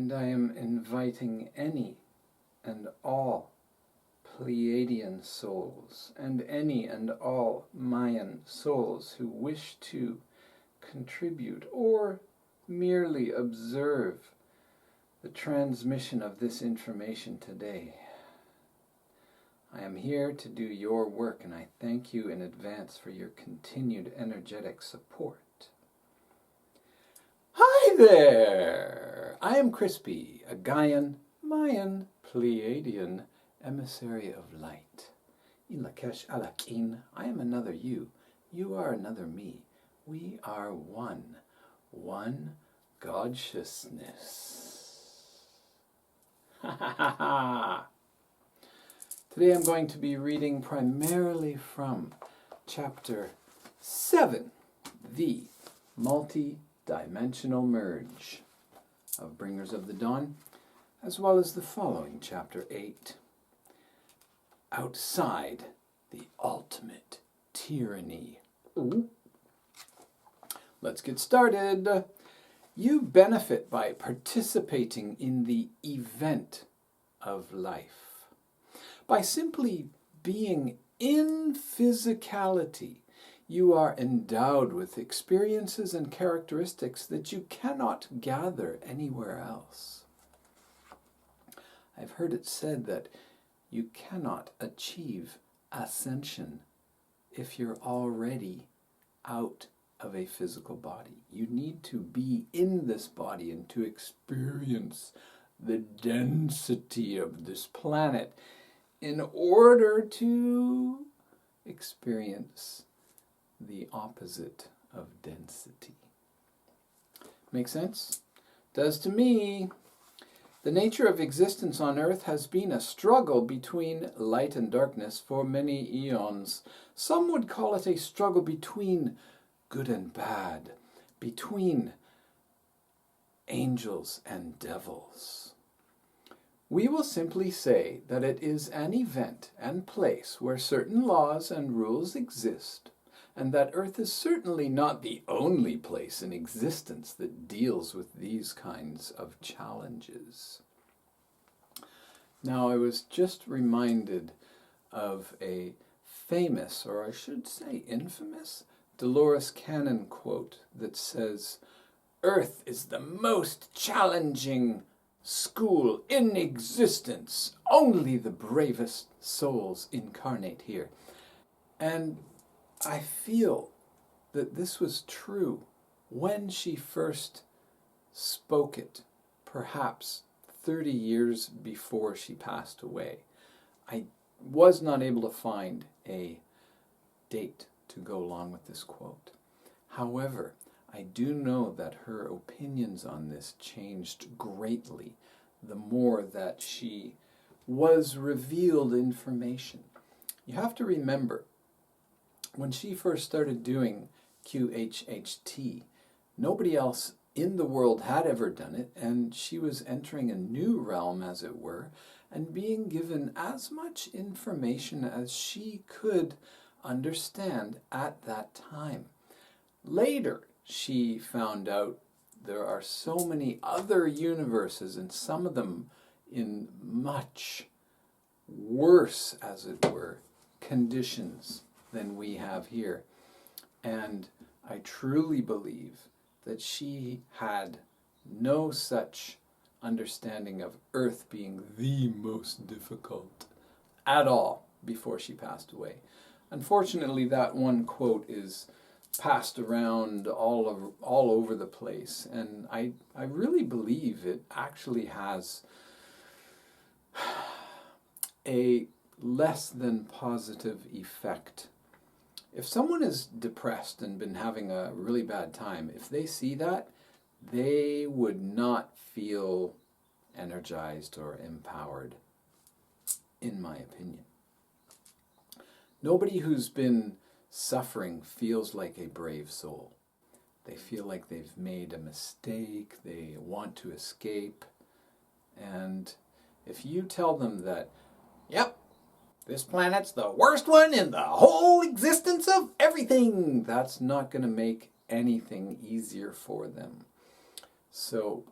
and I am inviting any and all Pleiadian souls and any and all Mayan souls who wish to contribute or merely observe the transmission of this information today. I am here to do your work, and I thank you in advance for your continued energetic support. Hi there! I am Crispy, a Gaian, Mayan, Pleiadian emissary of light. Een Lak'esh I am another you. You are another me. We are one. One Godsciousness. Ha ha ha ha! Today I'm going to be reading primarily from Chapter 7, The Multi-Dimensional Merge of Bringers of the Dawn, as well as the following Chapter 8, Outside the Ultimate Tyranny. Ooh. Let's get started. You benefit by participating in the event of life. By simply being in physicality, you are endowed with experiences and characteristics that you cannot gather anywhere else. I've heard it said that you cannot achieve ascension if you're already out of a physical body. You need to be in this body and to experience the density of this planet in order to experience the opposite of density. Make sense? Does to me. The nature of existence on Earth has been a struggle between light and darkness for many eons. Some would call it a struggle between good and bad, between angels and devils. We will simply say that it is an event and place where certain laws and rules exist, and that Earth is certainly not the only place in existence that deals with these kinds of challenges. Now, I was just reminded of a famous, or I should say infamous, Dolores Cannon quote that says, "Earth is the most challenging school in existence. Only the bravest souls incarnate here." And I feel that this was true when she first spoke it, perhaps 30 years before she passed away. I was not able to find a date to go along with this quote. However, I do know that her opinions on this changed greatly the more that she was revealed information. You have to remember, when she first started doing QHHT, nobody else in the world had ever done it, and she was entering a new realm, as it were, and being given as much information as she could understand at that time. Later, she found out there are so many other universes, and some of them in much worse, as it were, conditions than we have here. And I truly believe that she had no such understanding of Earth being the most difficult at all before she passed away. Unfortunately, that one quote is passed around all over the place, and I really believe it actually has a less than positive effect. If someone is depressed and been having a really bad time, if they see that, they would not feel energized or empowered, in my opinion. Nobody who's been suffering feels like a brave soul. They feel like they've made a mistake, they want to escape, and if you tell them that, yep, this planet's the worst one in the whole existence of everything, that's not going to make anything easier for them. So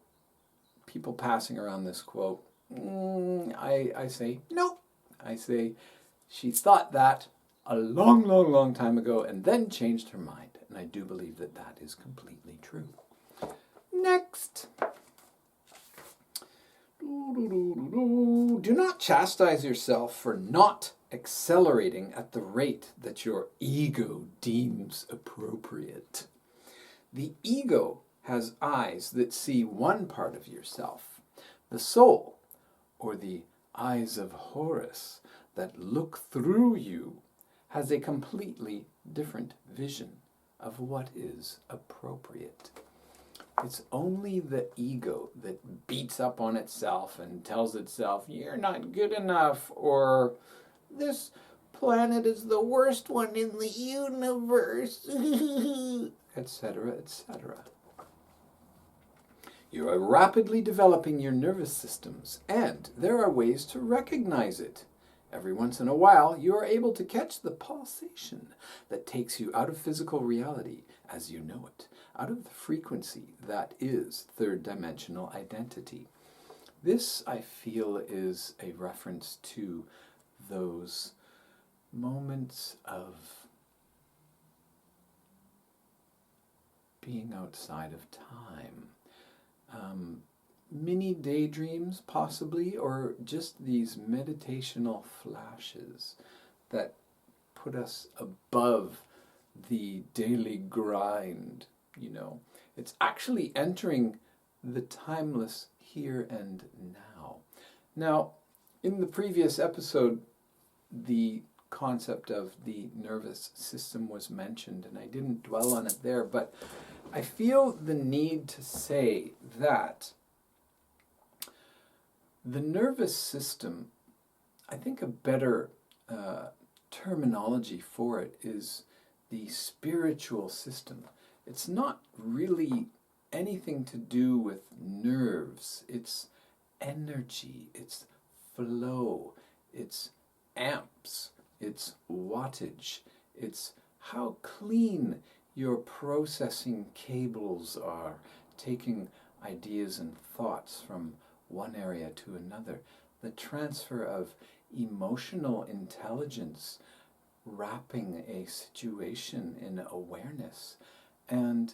people passing around this quote. I say, no. I say, she thought that a long, long, long time ago and then changed her mind. And I do believe that that is completely true. Next. Do not chastise yourself for not accelerating at the rate that your ego deems appropriate. The ego has eyes that see one part of yourself. The soul, or the eyes of Horus, that look through you, has a completely different vision of what is appropriate. It's only the ego that beats up on itself and tells itself, you're not good enough, or this planet is the worst one in the universe, etc., etc. You are rapidly developing your nervous systems, and there are ways to recognize it. Every once in a while, you are able to catch the pulsation that takes you out of physical reality as you know it, out of the frequency that is third-dimensional identity. This, I feel, is a reference to those moments of being outside of time. Mini daydreams, possibly, or just these meditational flashes that put us above the daily grind, you know. It's actually entering the timeless here and now. Now, in the previous episode, the concept of the nervous system was mentioned, and I didn't dwell on it there, but I feel the need to say that the nervous system, I think a better terminology for it is the spiritual system. It's not really anything to do with nerves. It's energy, it's flow, it's amps, it's wattage, it's how clean your processing cables are, taking ideas and thoughts from one area to another. The transfer of emotional intelligence, wrapping a situation in awareness. And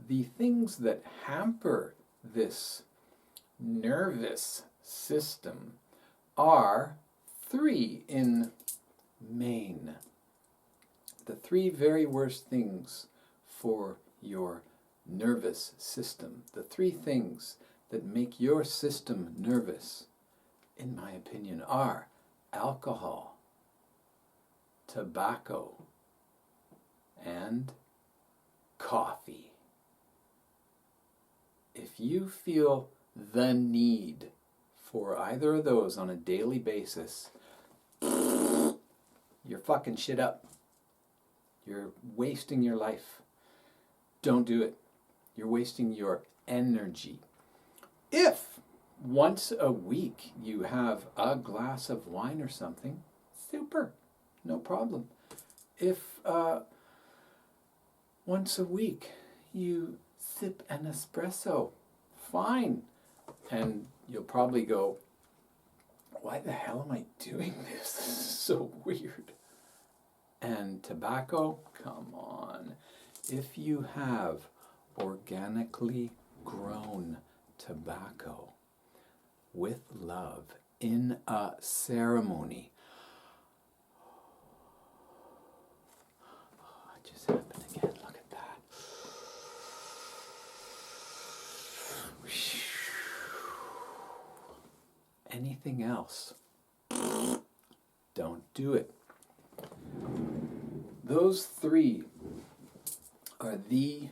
the things that hamper this nervous system are three in main. The three very worst things for your nervous system. The three things that make your system nervous, in my opinion, are alcohol, tobacco, and coffee. If you feel the need for either of those on a daily basis, you're fucking shit up. You're wasting your life. Don't do it. You're wasting your energy. If once a week you have a glass of wine or something, super, no problem. If once a week you sip an espresso, fine. And you'll probably go, why the hell am I doing this? This is so weird. And tobacco, come on. If you have organically grown tobacco with love in a ceremony. Oh, it just happened again. Look at that. Anything else? Don't do it. Those three are the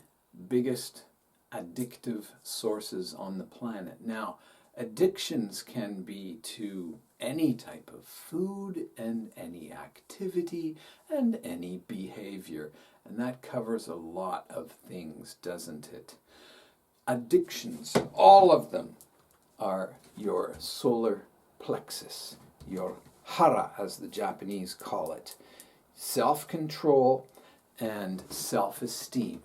biggest addictive sources on the planet. Now, addictions can be to any type of food and any activity and any behavior, and that covers a lot of things, doesn't it? Addictions, all of them, are your solar plexus, your hara, as the Japanese call it, self-control and self-esteem.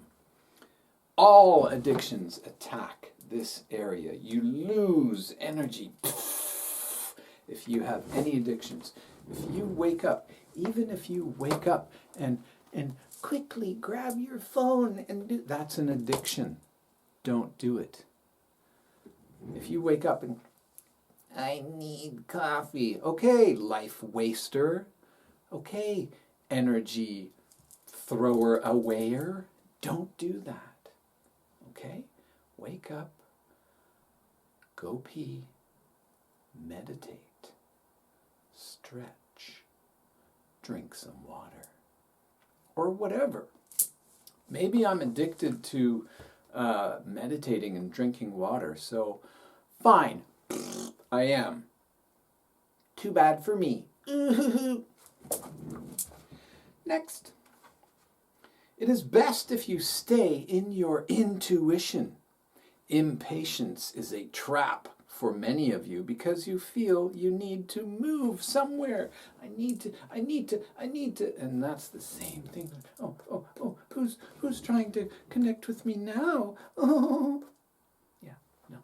All addictions attack this area. You lose energy if you have any addictions. If you wake up, even if you wake up and quickly grab your phone and do, that's an addiction. Don't do it. If you wake up and, I need coffee. Okay, life waster. Okay, energy thrower awayer. Don't do that. Okay? Wake up, go pee, meditate, stretch, drink some water, or whatever. Maybe I'm addicted to meditating and drinking water, so fine, I am. Too bad for me. Next. It is best if you stay in your intuition. Impatience is a trap for many of you because you feel you need to move somewhere. I need to, and that's the same thing. Oh, who's trying to connect with me now? Oh, yeah, no.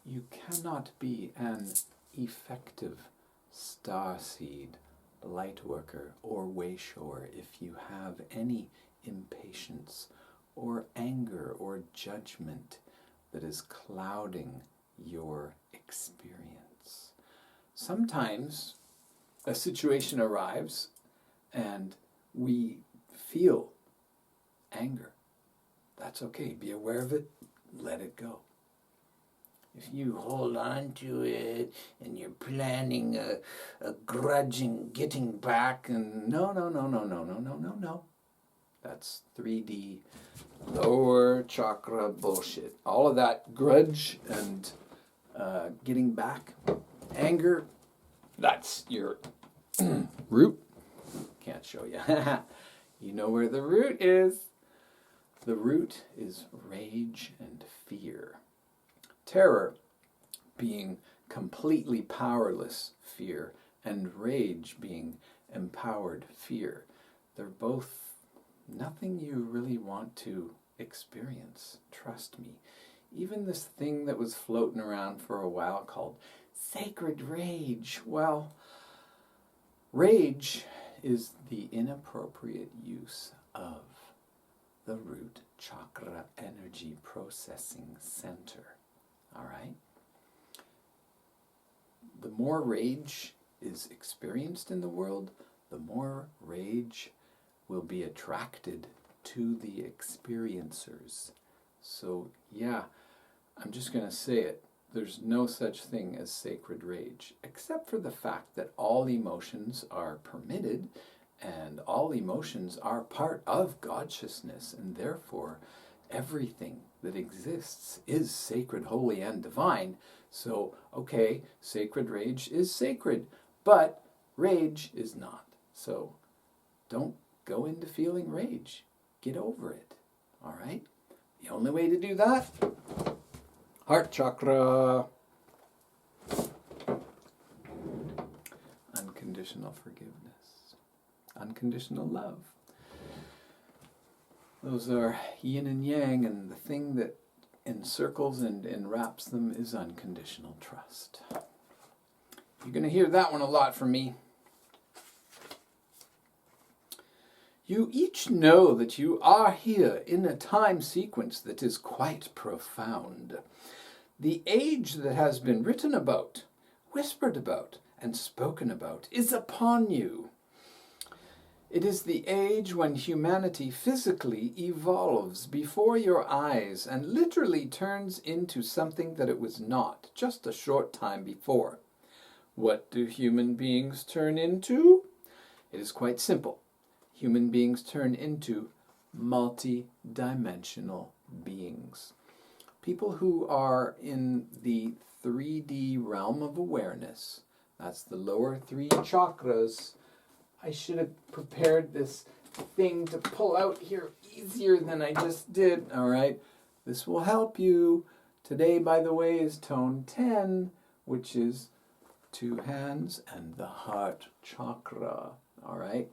You cannot be an effective starseed, light worker, or wayshower if you have any impatience or anger or judgment that is clouding your experience. Sometimes a situation arrives and we feel anger. That's okay. Be aware of it. Let it go. If you hold on to it and you're planning a grudging getting back, and no. That's 3D lower chakra bullshit. All of that grudge and getting back, anger, that's your root. Can't show you. You know where the root is. The root is rage and fear. Terror being completely powerless fear, and rage being empowered fear. They're both nothing you really want to experience. Trust me. Even this thing that was floating around for a while called sacred rage. Well, rage is the inappropriate use of the root chakra energy processing center. All right? The more rage is experienced in the world, the more rage will be attracted to the experiencers. So, yeah, I'm just going to say it. There's no such thing as sacred rage, except for the fact that all emotions are permitted and all emotions are part of Godsciousness, and therefore everything that exists is sacred, holy, and divine. So, okay, sacred rage is sacred, but rage is not. So, don't go into feeling rage. Get over it, all right? The only way to do that, heart chakra. Unconditional forgiveness. Unconditional love. Those are yin and yang, and the thing that encircles and enwraps them is unconditional trust. You're going to hear that one a lot from me. You each know that you are here in a time sequence that is quite profound. The age that has been written about, whispered about, and spoken about is upon you. It is the age when humanity physically evolves before your eyes and literally turns into something that it was not just a short time before. What do human beings turn into? It is quite simple. Human beings turn into multi-dimensional beings. People who are in the 3D realm of awareness, that's the lower 3 chakras. I should have prepared this thing to pull out here easier than I just did. All right, this will help you. Today, by the way, is tone 10, which is 2 hands, and the heart chakra. All right?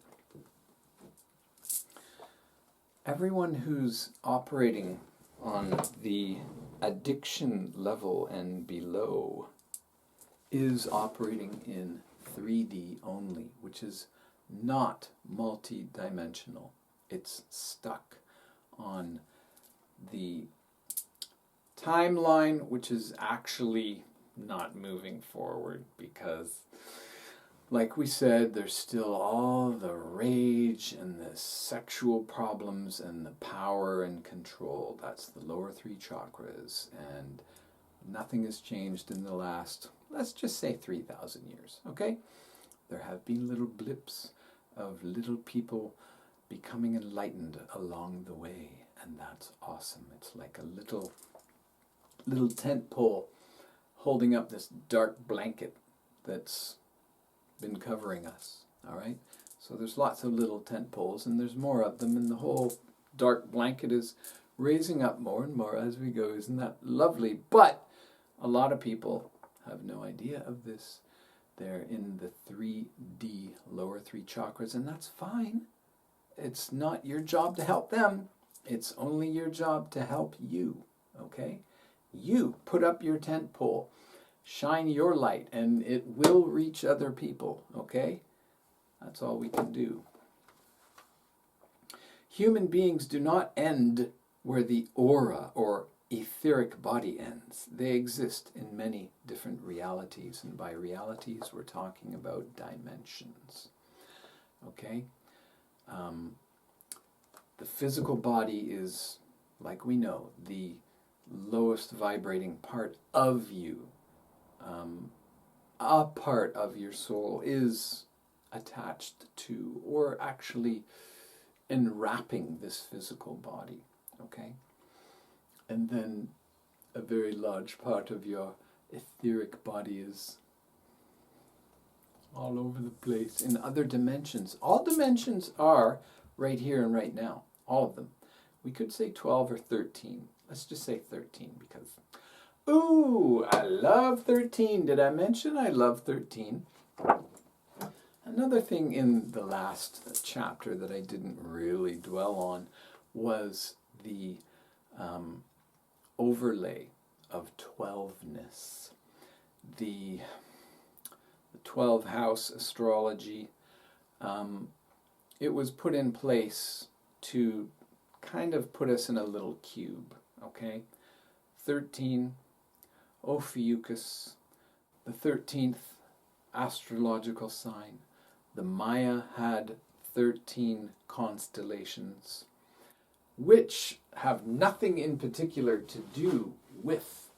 Everyone who's operating on the addiction level and below is operating in 3D only, which is not multi-dimensional. It's stuck on the timeline, which is actually not moving forward because, like we said, there's still all the rage and the sexual problems and the power and control. That's the lower 3 chakras, and nothing has changed in the last, let's just say 3,000 years, okay? There have been little blips of little people becoming enlightened along the way, and that's awesome. It's like a little tent pole holding up this dark blanket that's been covering us, all right? So there's lots of little tent poles, and there's more of them, and the whole dark blanket is raising up more and more as we go. Isn't that lovely? But a lot of people have no idea of this. They're in the 3D lower 3 chakras, and that's fine. It's not your job to help them. It's only your job to help you, okay? You put up your tent pole, shine your light, and it will reach other people, okay? That's all we can do. Human beings do not end where the aura or etheric body ends. They exist in many different realities, and by realities we're talking about dimensions, okay? The physical body is, like we know, the lowest vibrating part of you. A part of your soul is attached to, or actually enwrapping, this physical body, okay? And then a very large part of your etheric body is all over the place in other dimensions. All dimensions are right here and right now, all of them. We could say 12 or 13. Let's just say 13 because, ooh, I love 13. Did I mention I love 13? Another thing in the last chapter that I didn't really dwell on was the overlay of 12ness. The 12 house astrology, it was put in place to kind of put us in a little cube, okay? 13, Ophiuchus, the 13th astrological sign. The Maya had 13 constellations, which have nothing in particular to do with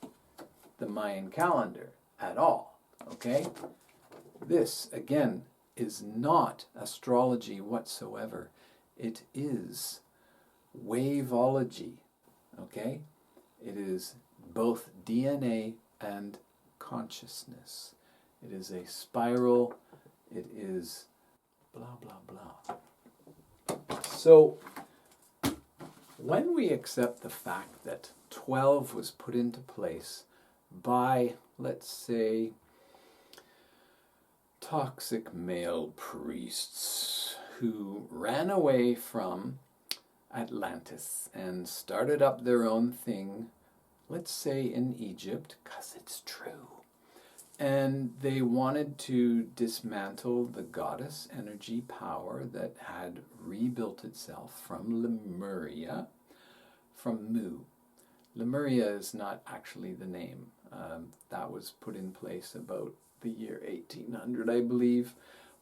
the Mayan calendar at all, okay? This, again, is not astrology whatsoever. It is waveology, okay? It is both DNA and consciousness. It is a spiral. It is blah, blah, blah. So when we accept the fact that 12 was put into place by, let's say, toxic male priests who ran away from Atlantis and started up their own thing, let's say in Egypt, because it's true. And they wanted to dismantle the goddess energy power that had rebuilt itself from Lemuria, from Mu. Lemuria is not actually the name. That was put in place about the year 1800, I believe,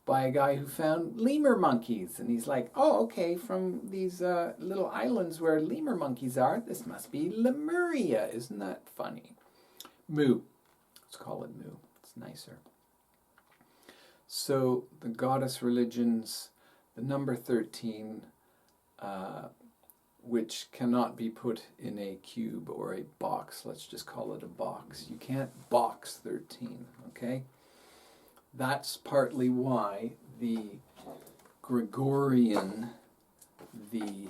by a guy who found lemur monkeys. And he's like, oh, okay, from these little islands where lemur monkeys are, this must be Lemuria. Isn't that funny? Mu. Let's call it Mu. It's nicer. So the goddess religions, the number 13, which cannot be put in a cube or a box. Let's just call it a box. You can't box 13, okay? That's partly why the Gregorian, the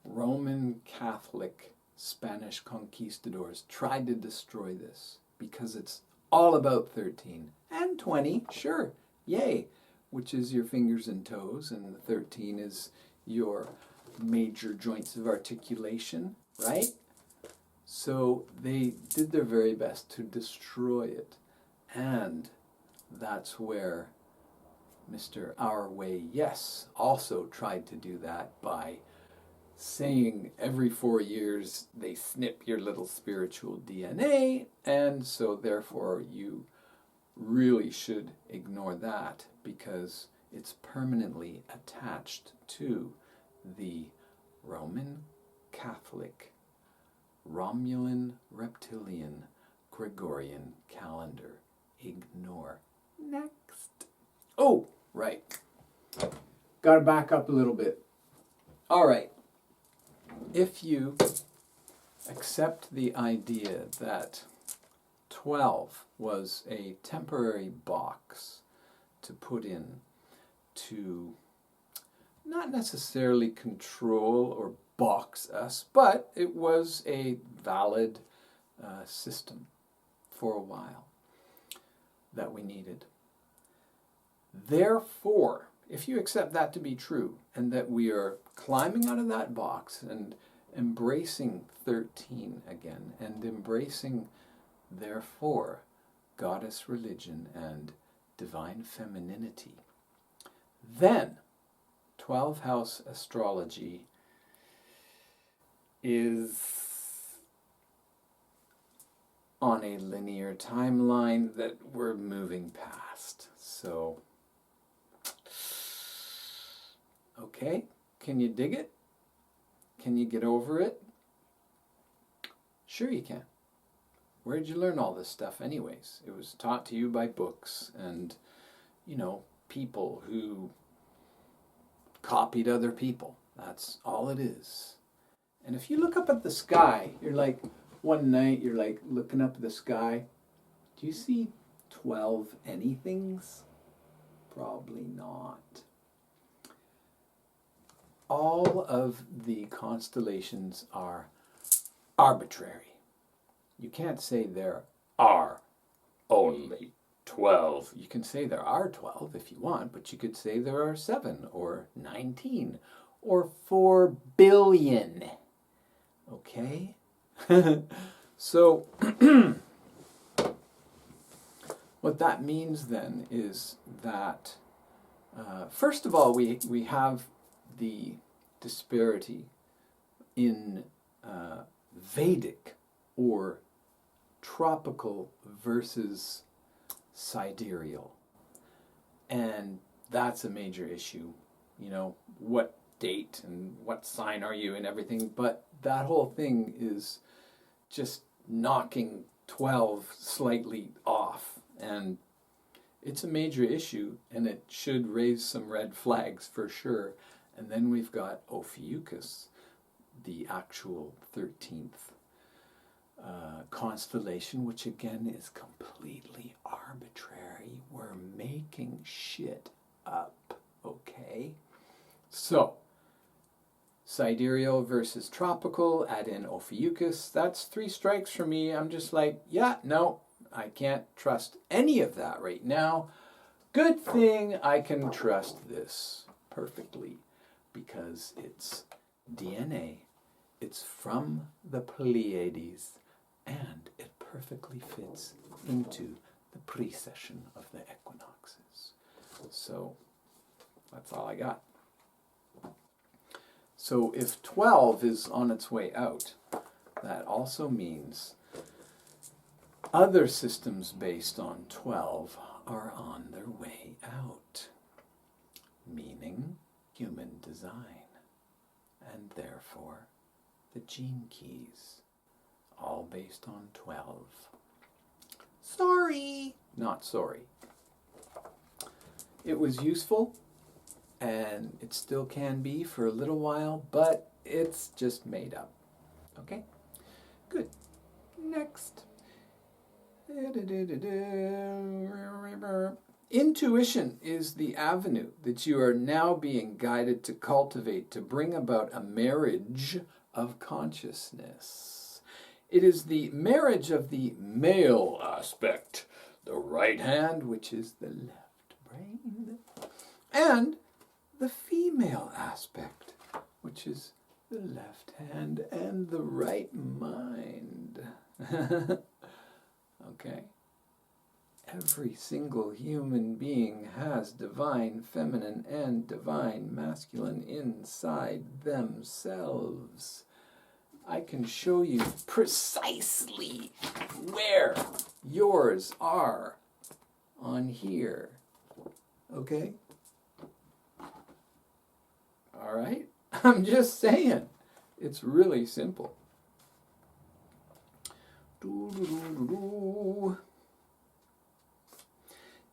Roman Catholic Spanish conquistadors tried to destroy this because it's all about 13 and 20, sure, yay, which is your fingers and toes, and the 13 is your major joints of articulation, right? So they did their very best to destroy it, and that's where Mr. Our Way Yes also tried to do that by saying every 4 years they snip your little spiritual DNA, and so therefore you really should ignore that because it's permanently attached to the Roman Catholic Romulan Reptilian Gregorian calendar. Ignore. Next. Oh, right. Got to back up a little bit. All right. If you accept the idea that 12 was a temporary box to put in to not necessarily control or box us, but it was a valid system for a while that we needed. Therefore, if you accept that to be true and that we are climbing out of that box and embracing 13 again and embracing, therefore, goddess religion and divine femininity, then 12 house astrology is on a linear timeline that we're moving past. So, okay, can you dig it? Can you get over it? Sure you can. Where did you learn all this stuff anyways? It was taught to you by books and, people who copied other people. That's all it is. And if you look up at the sky, you're like, one night you're like looking up at the sky, do you see 12 anythings? Probably not. All of the constellations are arbitrary. You can't say there are only 12. You can say there are 12 if you want, but you could say there are 7 or 19 or 4 billion. Okay? So, what that means then is that, first of all, we have the disparity in Vedic or tropical versus sidereal. And that's a major issue. What date and what sign are you and everything. But that whole thing is just knocking 12 slightly off. And it's a major issue, and it should raise some red flags for sure. And then we've got Ophiuchus, the actual 13th constellation, which again is completely arbitrary. We're making shit up, okay? So, sidereal versus tropical, add in Ophiuchus. That's 3 strikes for me. I'm just like, yeah, no, I can't trust any of that right now. Good thing I can trust this perfectly because it's DNA. It's from the Pleiades, and it perfectly fits into the precession of the equinoxes. So that's all I got. So if 12 is on its way out, that also means other systems based on 12 are on their way out, meaning human design, and therefore the gene keys, all based on 12. Sorry! Not sorry. It was useful, and it still can be for a little while, but it's just made up. Okay? Good. Next. Intuition is the avenue that you are now being guided to cultivate to bring about a marriage of consciousness. It is the marriage of the male aspect, the right hand, which is the left brain, and the female aspect, which is the left hand and the right mind. Okay? Every single human being has divine feminine and divine masculine inside themselves. I can show you precisely where yours are on here. Okay? All right? I'm just saying. It's really simple.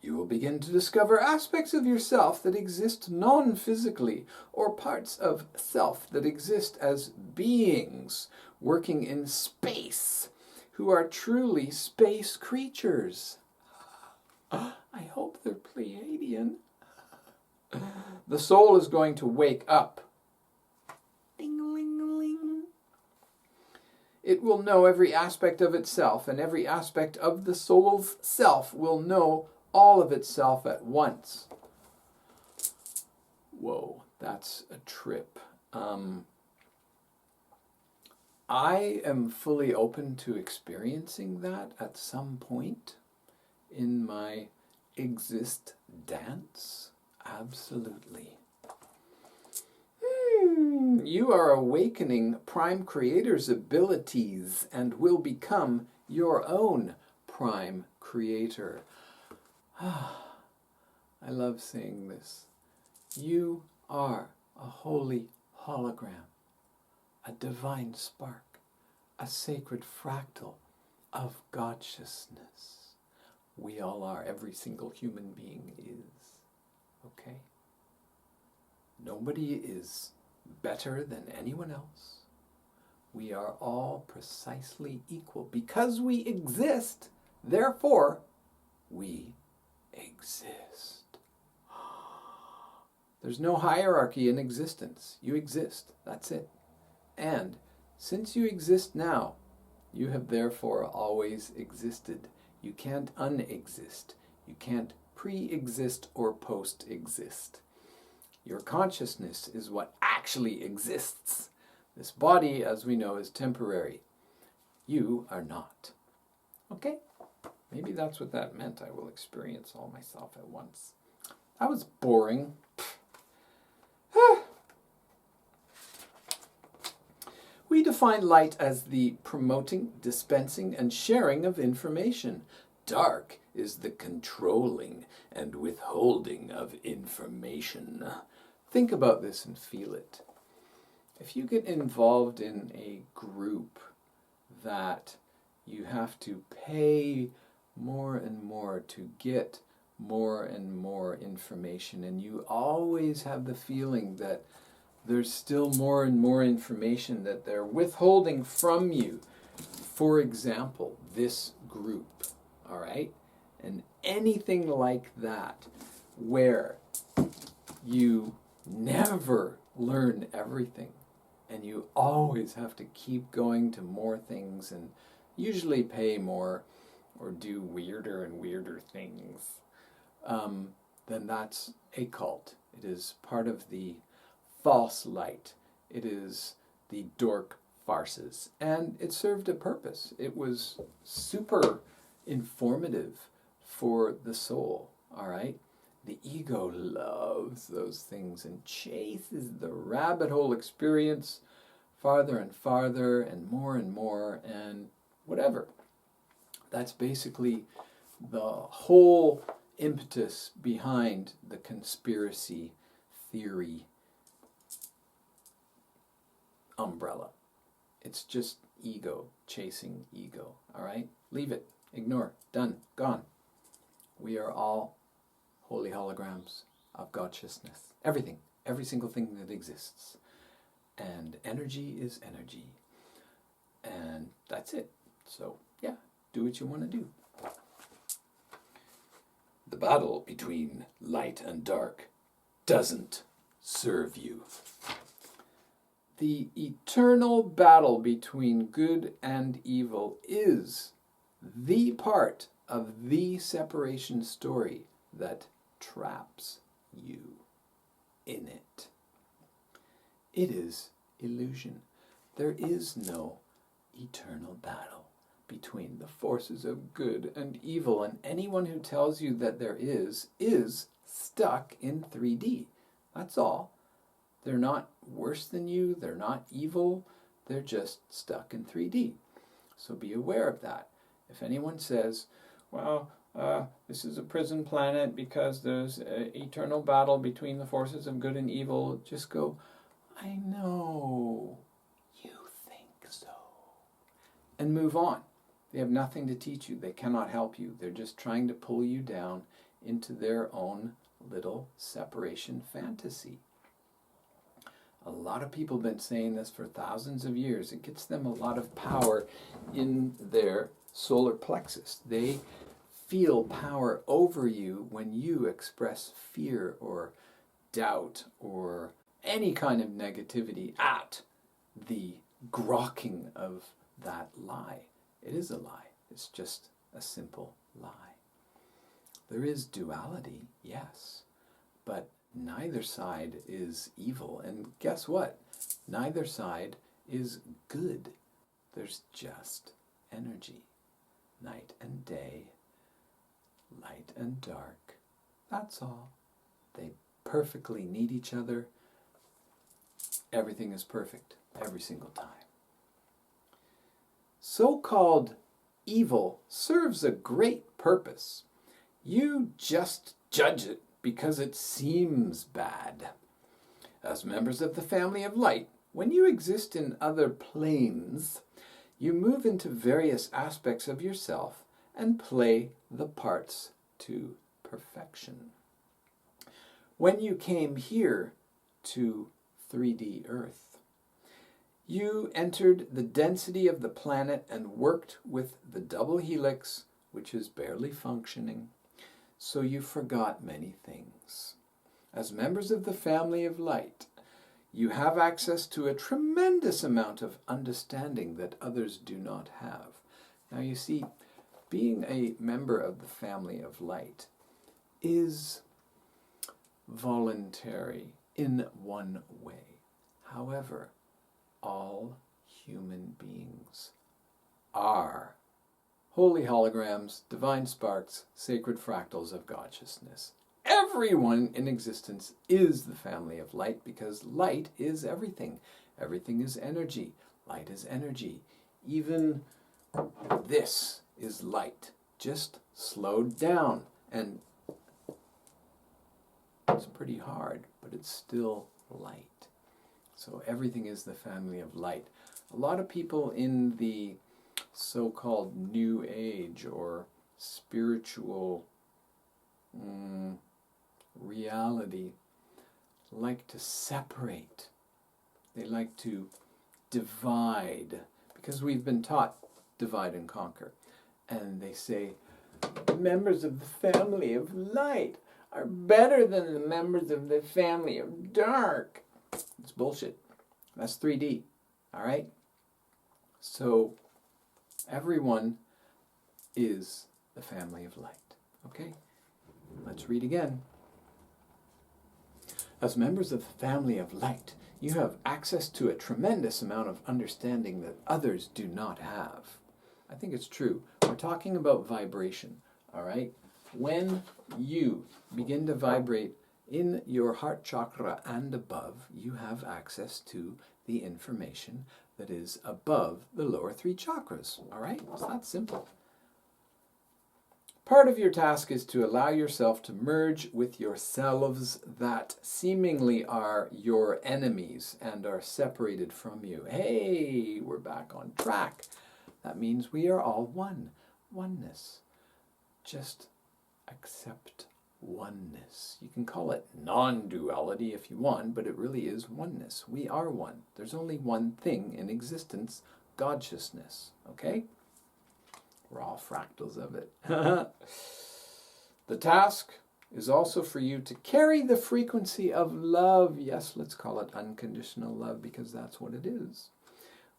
You will begin to discover aspects of yourself that exist non-physically, or parts of self that exist as beings working in space, who are truly space creatures. I hope they're Pleiadian. The soul is going to wake up. Ding-a-ling-a-ling. It will know every aspect of itself, and every aspect of the soul's self will know all of itself at once. Whoa, that's a trip. I am fully open to experiencing that at some point in my exist-dance. Absolutely. You are awakening Prime Creator's abilities and will become your own Prime Creator. I love saying this. You are a holy hologram, a divine spark, a sacred fractal of Godsciousness. We all are. Every single human being is. Okay? Nobody is better than anyone else. We are all precisely equal. Because we exist, therefore, we exist. There's no hierarchy in existence. You exist. That's it. And since you exist now, you have therefore always existed. You can't unexist. You can't pre-exist or post-exist. Your consciousness is what actually exists. This body, as we know, is temporary. You are not. Okay? Maybe that's what that meant. I will experience all myself at once. That was boring. We define light as the promoting, dispensing, and sharing of information. Dark is the controlling and withholding of information. Think about this and feel it. If you get involved in a group that you have to pay more and more to get more and more information, and you always have the feeling that there's still more and more information that they're withholding from you. For example, this group, all right? And anything like that, where you never learn everything, and you always have to keep going to more things and usually pay more or do weirder and weirder things, then that's a cult. It is part of the false light. It is the dork farces. And it served a purpose. It was super informative for the soul, all right? The ego loves those things and chases the rabbit hole experience farther and farther and more and whatever. That's basically the whole impetus behind the conspiracy theory umbrella. It's just ego chasing ego, all right? Leave it, ignore, done, gone. We are all holy holograms of Godsciousness. Everything, every single thing that exists. And energy is energy. And that's it. So, yeah, do what you want to do. The battle between light and dark doesn't serve you. The eternal battle between good and evil is the part of the separation story that traps you in it. It is illusion. There is no eternal battle between the forces of good and evil, and anyone who tells you that there is stuck in 3D. That's all. They're not worse than you, they're not evil, they're just stuck in 3D. So be aware of that. If anyone says, well, this is a prison planet because there's an eternal battle between the forces of good and evil, just go, I know, you think so. And move on. They have nothing to teach you. They cannot help you. They're just trying to pull you down into their own little separation fantasy. A lot of people have been saying this for thousands of years. It gets them a lot of power in their solar plexus. They feel power over you when you express fear or doubt or any kind of negativity at the grokking of that lie. It is a lie. It's just a simple lie. There is duality, yes, but neither side is evil. And guess what? Neither side is good. There's just energy. Night and day, light and dark. That's all. They perfectly need each other. Everything is perfect every single time. So-called evil serves a great purpose. You just judge it because it seems bad. As members of the family of light, when you exist in other planes, you move into various aspects of yourself and play the parts to perfection. When you came here to 3D Earth, you entered the density of the planet and worked with the double helix, which is barely functioning. So you forgot many things. As members of the family of light, you have access to a tremendous amount of understanding that others do not have. Now you see, being a member of the family of light is voluntary in one way. However, all human beings are holy holograms, divine sparks, sacred fractals of consciousness. Everyone in existence is the family of light because light is everything. Everything is energy. Light is energy. Even this is light, just slowed down. And it's pretty hard, but it's still light. So everything is the family of light. A lot of people in the so-called New Age or spiritual reality like to separate. They like to divide because we've been taught divide and conquer. And they say members of the family of light are better than the members of the family of dark. It's bullshit. That's 3D. All right? So everyone is the family of light. Okay? Let's read again. As members of the family of light, you have access to a tremendous amount of understanding that others do not have. I think it's true. We're talking about vibration, all right? When you begin to vibrate in your heart chakra and above, you have access to the information that is above the lower three chakras, all right? It's that simple. Part of your task is to allow yourself to merge with yourselves that seemingly are your enemies and are separated from you. Hey, we're back on track. That means we are all one. Oneness. Just accept oneness. You can call it non-duality if you want, but it really is oneness. We are one. There's only one thing in existence, Godsciousness. Okay? We're all fractals of it. The task is also for you to carry the frequency of love. Yes, let's call it unconditional love because that's what it is,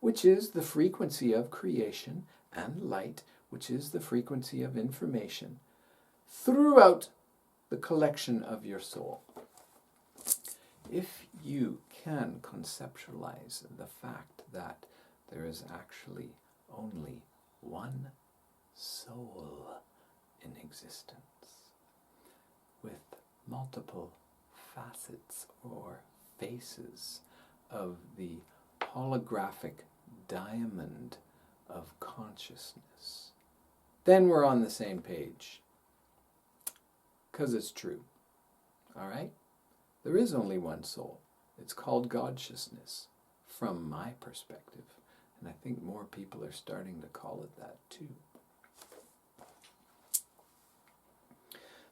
which is the frequency of creation, and light, which is the frequency of information, throughout the collection of your soul. If you can conceptualize the fact that there is actually only one soul in existence, with multiple facets or faces of the holographic diamond of consciousness, then we're on the same page. Because it's true. All right? There is only one soul. It's called Godshiousness, from my perspective. And I think more people are starting to call it that too.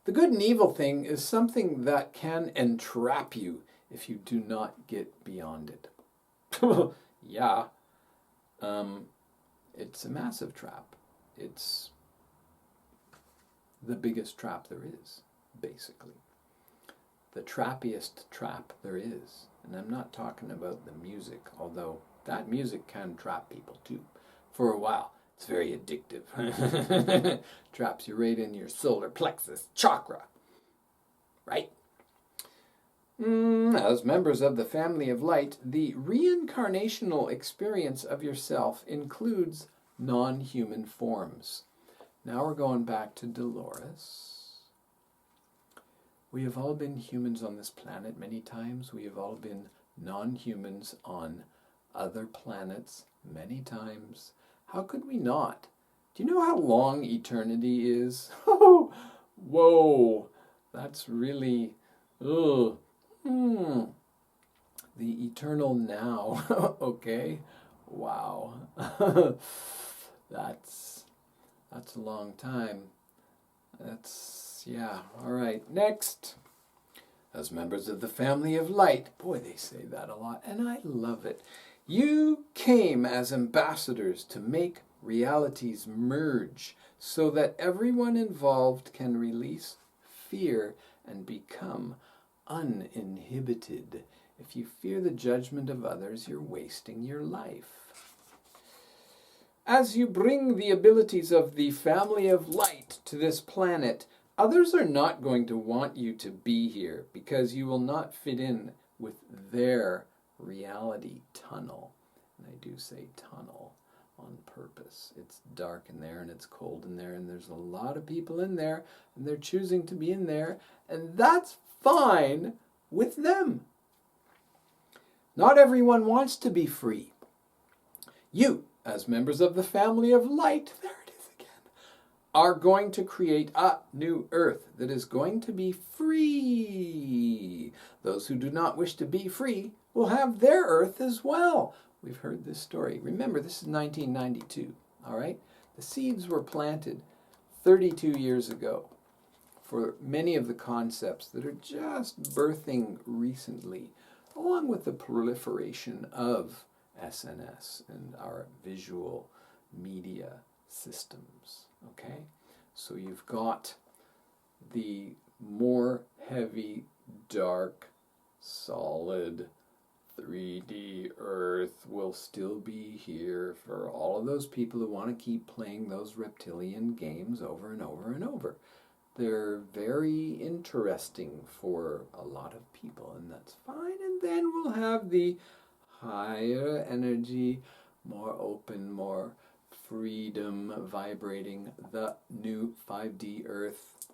The good and evil thing is something that can entrap you if you do not get beyond it. Yeah. It's a massive trap. It's the biggest trap there is, basically. The trappiest trap there is. And I'm not talking about the music, although that music can trap people too. For a while, it's very addictive. Traps you right in your solar plexus chakra. Right? As members of the family of light, the reincarnational experience of yourself includes non-human forms. Now we're going back to Dolores. We have all been humans on this planet many times. We have all been non-humans on other planets many times. How could we not? Do you know how long eternity is? Oh, whoa, that's really, ugh. The eternal now, okay? Wow. That's a long time. Yeah, all right. Next. As members of the family of light, boy, they say that a lot, and I love it. You came as ambassadors to make realities merge so that everyone involved can release fear and become uninhibited. If you fear the judgment of others, you're wasting your life. As you bring the abilities of the family of light to this planet, others are not going to want you to be here because you will not fit in with their reality tunnel. And I do say tunnel on purpose. It's dark in there and it's cold in there and there's a lot of people in there and they're choosing to be in there, and that's fine with them. Not everyone wants to be free. You, as members of the family of light, there it is again, are going to create a new earth that is going to be free. Those who do not wish to be free will have their earth as well. We've heard this story. Remember, this is 1992, all right? The seeds were planted 32 years ago for many of the concepts that are just birthing recently, along with the proliferation of SNS and our visual media systems, okay? So you've got the more heavy, dark, solid 3D Earth will still be here for all of those people who want to keep playing those reptilian games over and over and over. They're very interesting for a lot of people, and that's fine. And then we'll have the higher energy, more open, more freedom vibrating, the new 5D Earth,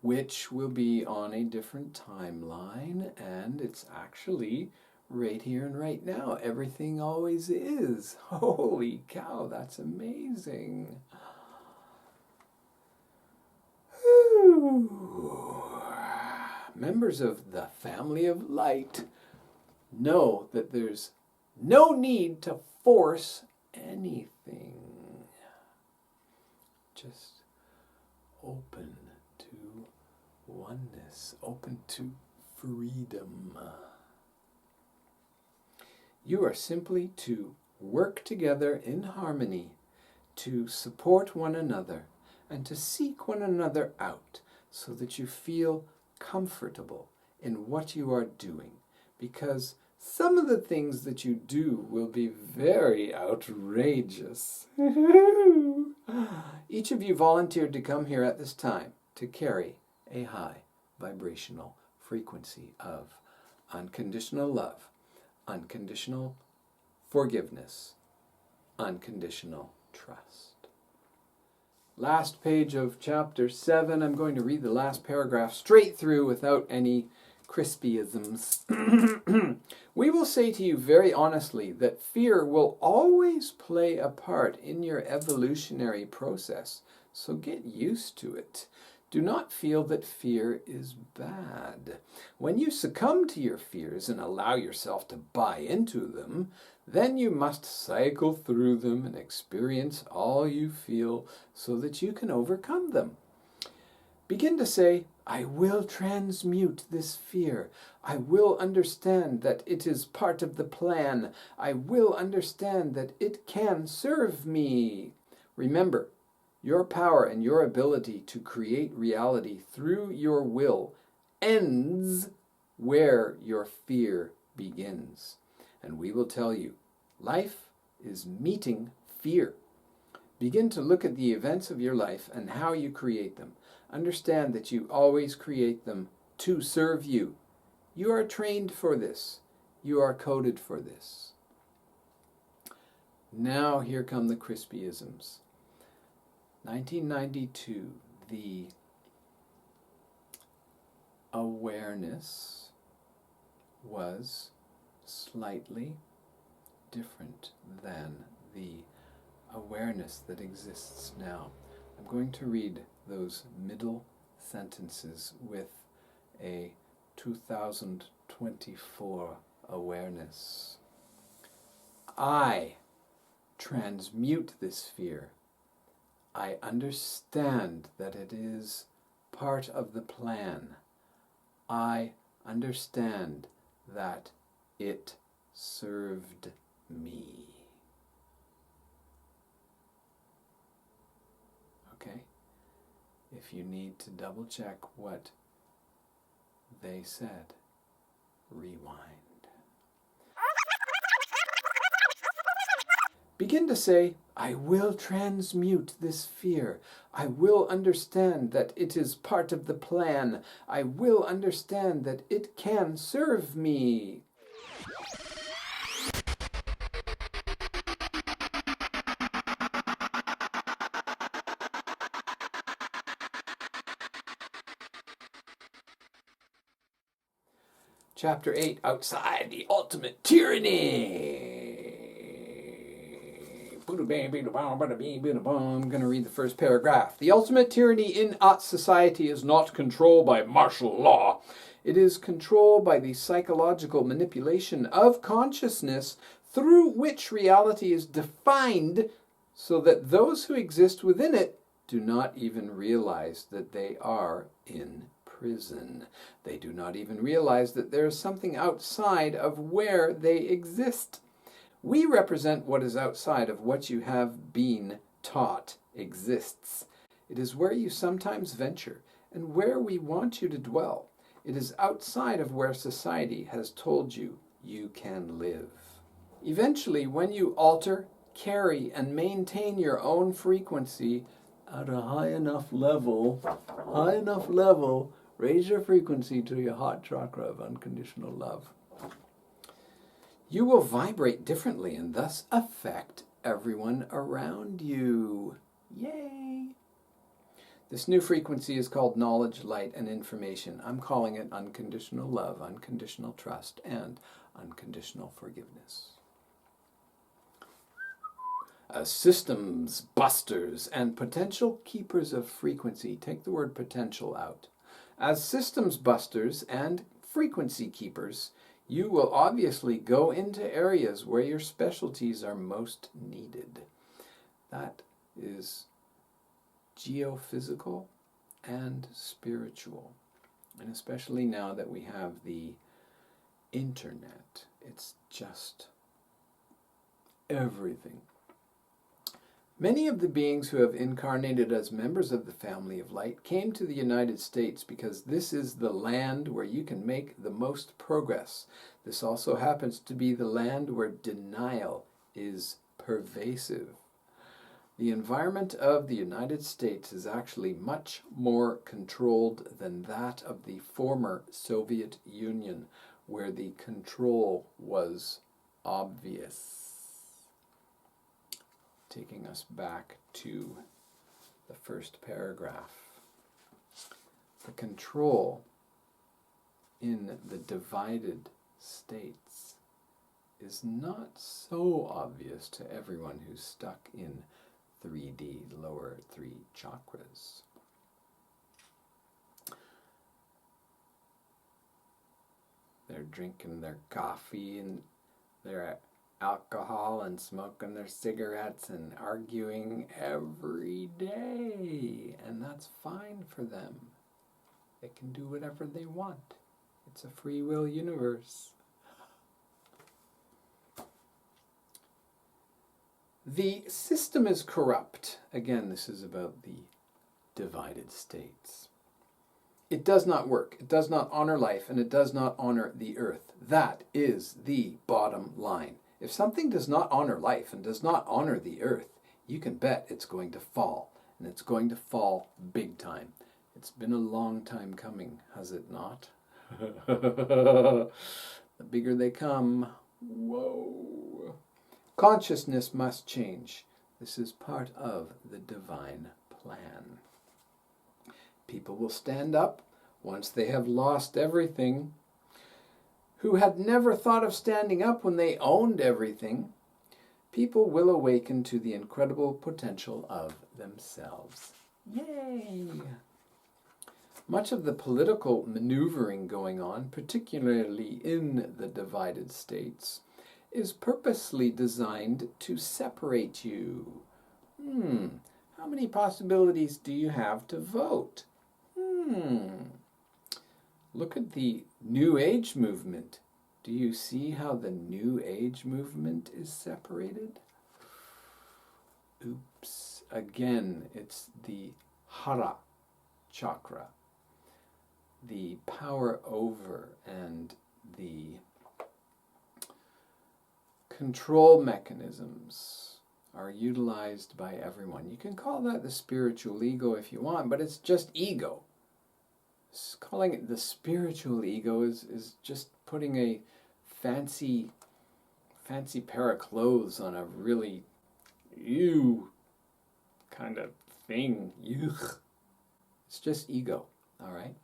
which will be on a different timeline, and it's actually right here and right now. Everything always is. Holy cow, that's amazing. Members of the family of light know that there's no need to force anything. Just open to oneness, open to freedom. You are simply to work together in harmony, to support one another, and to seek one another out so that you feel comfortable in what you are doing, because some of the things that you do will be very outrageous. Each of you volunteered to come here at this time to carry a high vibrational frequency of unconditional love, unconditional forgiveness, unconditional trust. Last page of chapter 7. I'm going to read the last paragraph straight through without any crispyisms. We will say to you very honestly that fear will always play a part in your evolutionary process, so get used to it. Do not feel that fear is bad. When you succumb to your fears and allow yourself to buy into them, then you must cycle through them and experience all you feel so that you can overcome them. Begin to say, I will transmute this fear. I will understand that it is part of the plan. I will understand that it can serve me. Remember, your power and your ability to create reality through your will ends where your fear begins. And we will tell you, life is meeting fear. Begin to look at the events of your life and how you create them. Understand that you always create them to serve you. You are trained for this. You are coded for this. Now here come the crispyisms. 1992, the awareness was slightly different than the awareness that exists now. I'm going to read those middle sentences with a 2024 awareness. I transmute this fear. I understand that it is part of the plan. I understand that it served me. Okay? If you need to double check what they said, rewind. Begin to say, I will transmute this fear. I will understand that it is part of the plan. I will understand that it can serve me. Chapter 8, Outside the Ultimate Tyranny. I'm going to read the first paragraph. The ultimate tyranny in our society is not control by martial law. It is control by the psychological manipulation of consciousness through which reality is defined so that those who exist within it do not even realize that they are in prison. They do not even realize that there is something outside of where they exist. We represent what is outside of what you have been taught exists. It is where you sometimes venture and where we want you to dwell. It is outside of where society has told you you can live. Eventually, when you alter, carry, and maintain your own frequency at a high enough level, raise your frequency to your heart chakra of unconditional love. You will vibrate differently and thus affect everyone around you. Yay! This new frequency is called knowledge, light, and information. I'm calling it unconditional love, unconditional trust, and unconditional forgiveness. As systems busters and potential keepers of frequency, take the word potential out. As systems busters and frequency keepers, you will obviously go into areas where your specialties are most needed. That is geophysical and spiritual. And especially now that we have the internet, it's just everything. Many of the beings who have incarnated as members of the family of light came to the United States because this is the land where you can make the most progress. This also happens to be the land where denial is pervasive. The environment of the United States is actually much more controlled than that of the former Soviet Union, where the control was obvious. Taking us back to the first paragraph. The control in the divided states is not so obvious to everyone who's stuck in 3D, lower 3 chakras. They're drinking their coffee and their alcohol and smoking their cigarettes and arguing every day. And that's fine for them. They can do whatever they want. It's a free will universe. The system is corrupt. Again, this is about the divided states. It does not work. It does not honor life, and it does not honor the earth. That is the bottom line. If something does not honor life and does not honor the earth, you can bet it's going to fall, and it's going to fall big time. It's been a long time coming, has it not? The bigger they come, whoa. Consciousness must change. This is part of the divine plan. People will stand up once they have lost everything, who had never thought of standing up when they owned everything. People will awaken to the incredible potential of themselves. Yay! Much of the political maneuvering going on, particularly in the divided states, is purposely designed to separate you. How many possibilities do you have to vote? Look at the New Age movement. Do you see how the New Age movement is separated? Oops. Again, it's the Hara chakra. The power over and the control mechanisms are utilized by everyone. You can call that the spiritual ego if you want, but it's just ego. Calling it the spiritual ego is just putting a fancy pair of clothes on a really kind of thing. It's just ego, all right?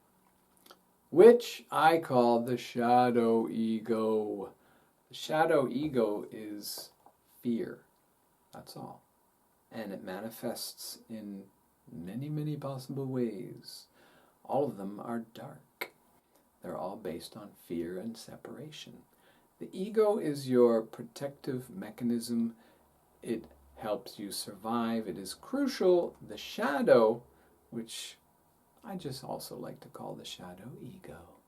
Which I call the shadow ego. The shadow ego is fear. That's all. And it manifests in many, many possible ways. All of them are dark. They're all based on fear and separation. The ego is your protective mechanism. It helps you survive. It is crucial. The shadow, which I just also like to call the shadow ego,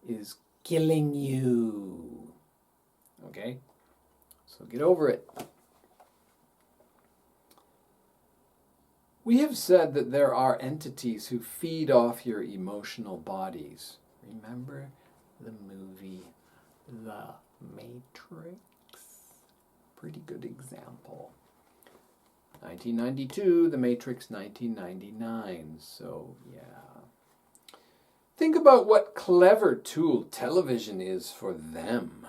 is killing you. Okay? So get over it. We have said that there are entities who feed off your emotional bodies. Remember the movie The Matrix? Pretty good example. 1992, The Matrix 1999. So, yeah. Think about what clever tool television is for them.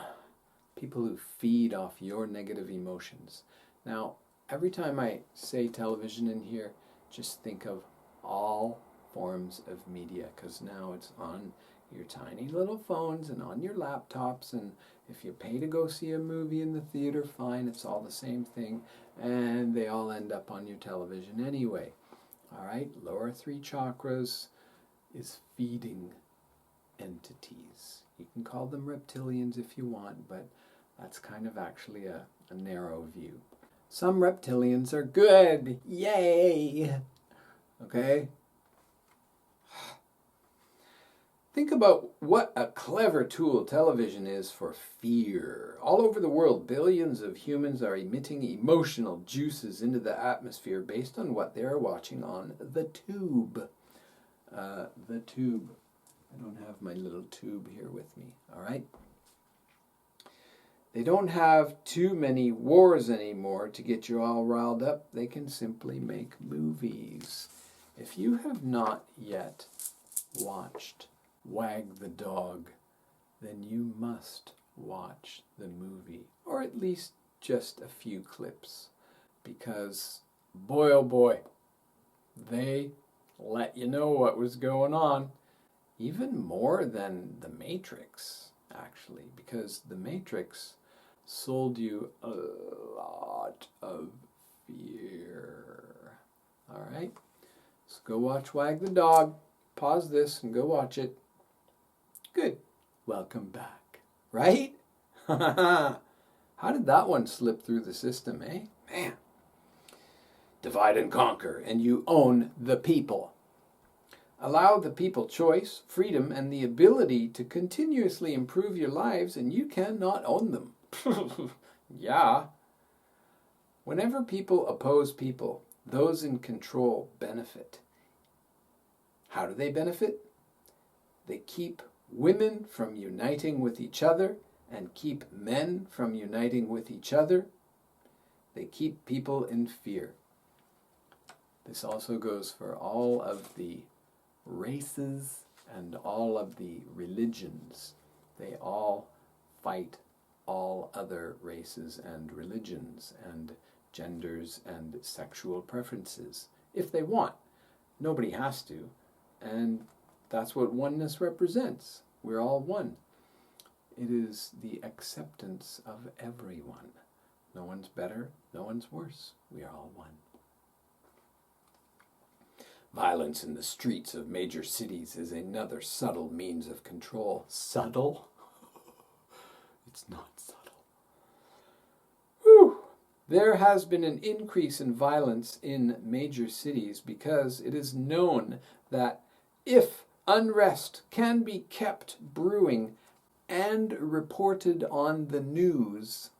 People who feed off your negative emotions. Now, every time I say television in here, just think of all forms of media, because now it's on your tiny little phones and on your laptops, and if you pay to go see a movie in the theater, fine, it's all the same thing, and they all end up on your television anyway. All right, lower 3 chakras is feeding entities. You can call them reptilians if you want, but that's kind of actually a narrow view. Some reptilians are good. Yay! Okay? Think about what a clever tool television is for fear. All over the world, billions of humans are emitting emotional juices into the atmosphere based on what they are watching on the tube. The tube. I don't have my little tube here with me, all right? They don't have too many wars anymore to get you all riled up. They can simply make movies. If you have not yet watched Wag the Dog, then you must watch the movie, or at least just a few clips, because boy oh boy, they let you know what was going on, even more than The Matrix, actually, because The Matrix sold you a lot of fear. All right, so go watch Wag the Dog. Pause this and go watch it. Good. Welcome back. Right? How did that one slip through the system, eh? Man. Divide and conquer, and you own the people. Allow the people choice, freedom, and the ability to continuously improve your lives, and you cannot own them. Yeah. Whenever people oppose people, those in control benefit. How do they benefit? They keep women from uniting with each other and keep men from uniting with each other. They keep people in fear. This also goes for all of the races and all of the religions. They all fight all other races and religions and genders and sexual preferences if they want. Nobody has to. And that's what oneness represents. We're all one. It is the acceptance of everyone. No one's better, no one's worse. We are all one. Violence in the streets of major cities is another subtle means of control. Subtle? It's not subtle. Whew. There has been an increase in violence in major cities because it is known that if unrest can be kept brewing and reported on the news,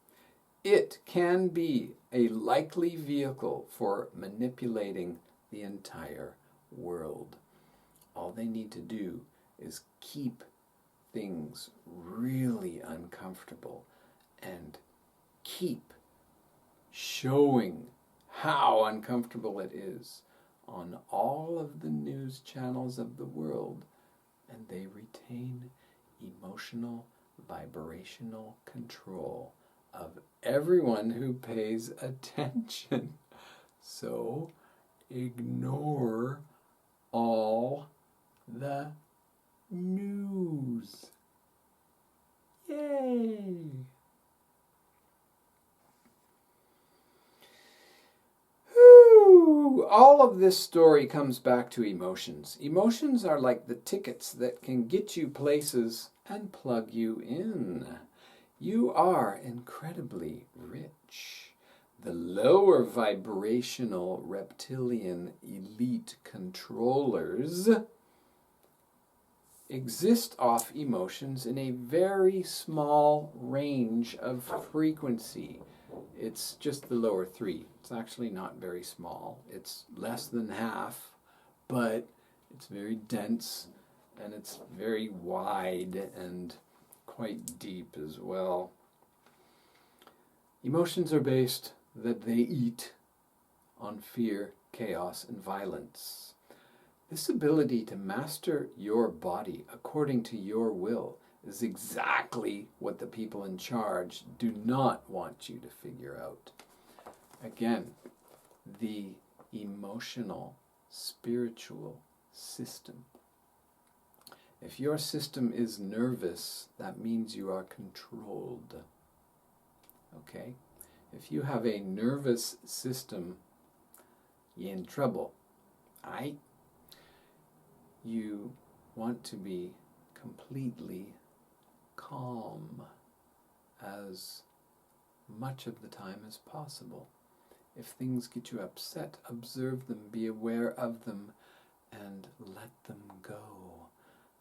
it can be a likely vehicle for manipulating the entire world. All they need to do is keep things really uncomfortable and keep showing how uncomfortable it is on all of the news channels of the world, and they retain emotional, vibrational control of everyone who pays attention. So ignore all the news. Yay! All of this story comes back to emotions. Emotions are like the tickets that can get you places and plug you in. You are incredibly rich. The lower vibrational reptilian elite controllers exist off emotions in a very small range of frequency. It's just the lower three. It's actually not very small. It's less than half, but it's very dense and it's very wide and quite deep as well. Emotions are based that they eat on fear, chaos, and violence. This ability to master your body according to your will is exactly what the people in charge do not want you to figure out. Again, the emotional, spiritual system. If your system is nervous, that means you are controlled. Okay? If you have a nervous system, you're in trouble. Aight? You want to be completely calm as much of the time as possible. If things get you upset, observe them, be aware of them, and let them go.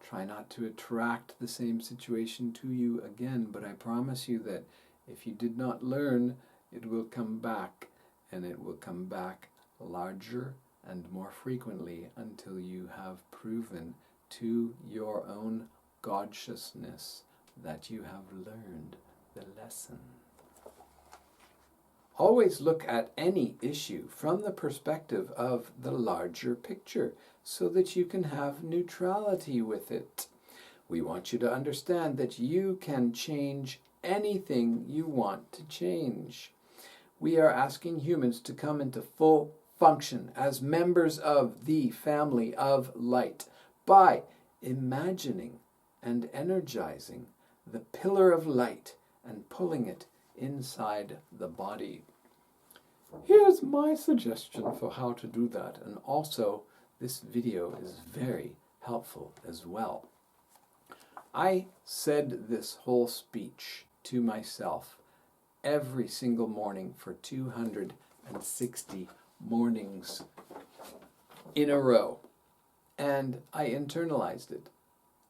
Try Try not to attract the same situation to you again, but I promise you that if you did not learn, it will come back, and it will come back larger and more frequently until you have proven to your own consciousness that you have learned the lesson. Always look at any issue from the perspective of the larger picture so that you can have neutrality with it. We want you to understand that you can change anything you want to change. We are asking humans to come into full function as members of the family of light by imagining and energizing the pillar of light and pulling it inside the body. Here's my suggestion for how to do that, and also this video is very helpful as well. I said this whole speech to myself every single morning for 260 mornings in a row, and I internalized it.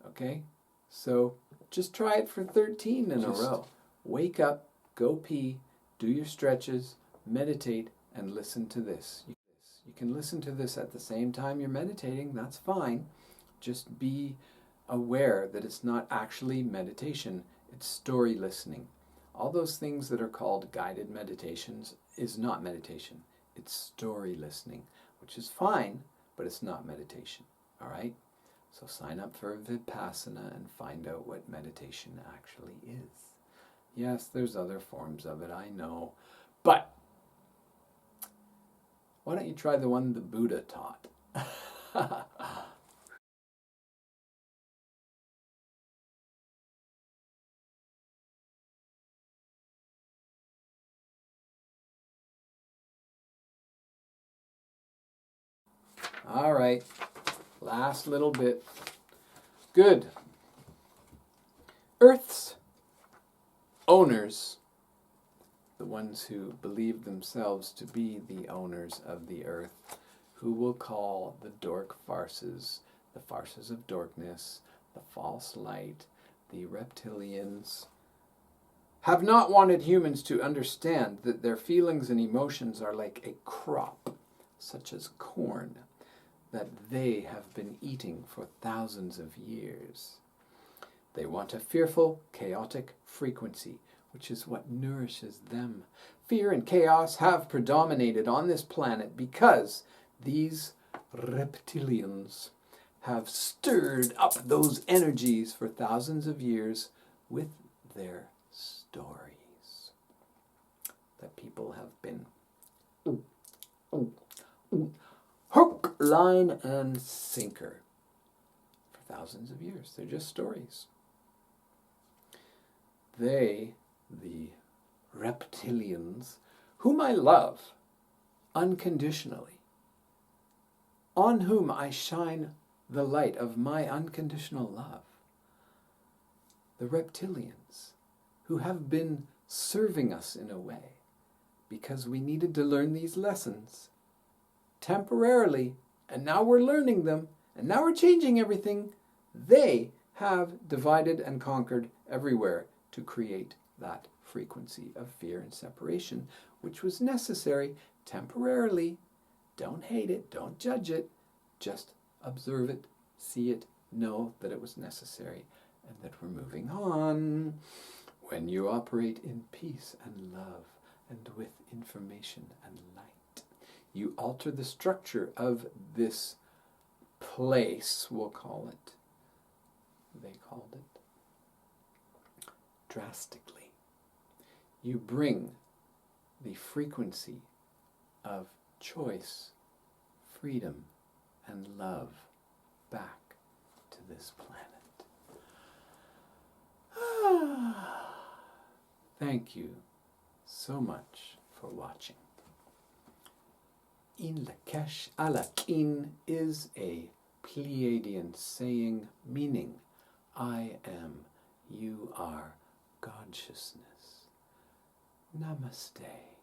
Okay? So just try it for 13 in a row. Wake up, go pee, do your stretches, meditate, and listen to this. You can listen to this at the same time you're meditating, that's fine. Just be aware that it's not actually meditation, it's story listening. All those things that are called guided meditations is not meditation, it's story listening, which is fine, but it's not meditation, all right? So sign up for Vipassana and find out what meditation actually is. Yes, there's other forms of it, I know, but why don't you try the one the Buddha taught? All right, last little bit. Good. Earth's owners, the ones who believe themselves to be the owners of the earth, who we'll call the dork farces, the farces of dorkness, the false light, the reptilians, have not wanted humans to understand that their feelings and emotions are like a crop, such as corn, that they have been eating for thousands of years. They want a fearful, chaotic frequency, which is what nourishes them. Fear and chaos have predominated on this planet because these reptilians have stirred up those energies for thousands of years with their stories that people have been hook, line, and sinker for thousands of years. They're just stories. They, the reptilians, whom I love unconditionally, on whom I shine the light of my unconditional love, the reptilians, who have been serving us in a way because we needed to learn these lessons temporarily, and now we're learning them, and now we're changing everything. They have divided and conquered everywhere to create that frequency of fear and separation, which was necessary temporarily. Don't hate it, don't judge it, just observe it, see it, know that it was necessary, and that we're moving on. When you operate in peace and love, and with information and light, you alter the structure of this place, we'll call it. They called it drastically. You bring the frequency of choice, freedom, and love back to this planet. Thank you so much for watching. Een Lak'esh Alakin is a Pleiadian saying meaning I am, you are consciousness. Namaste.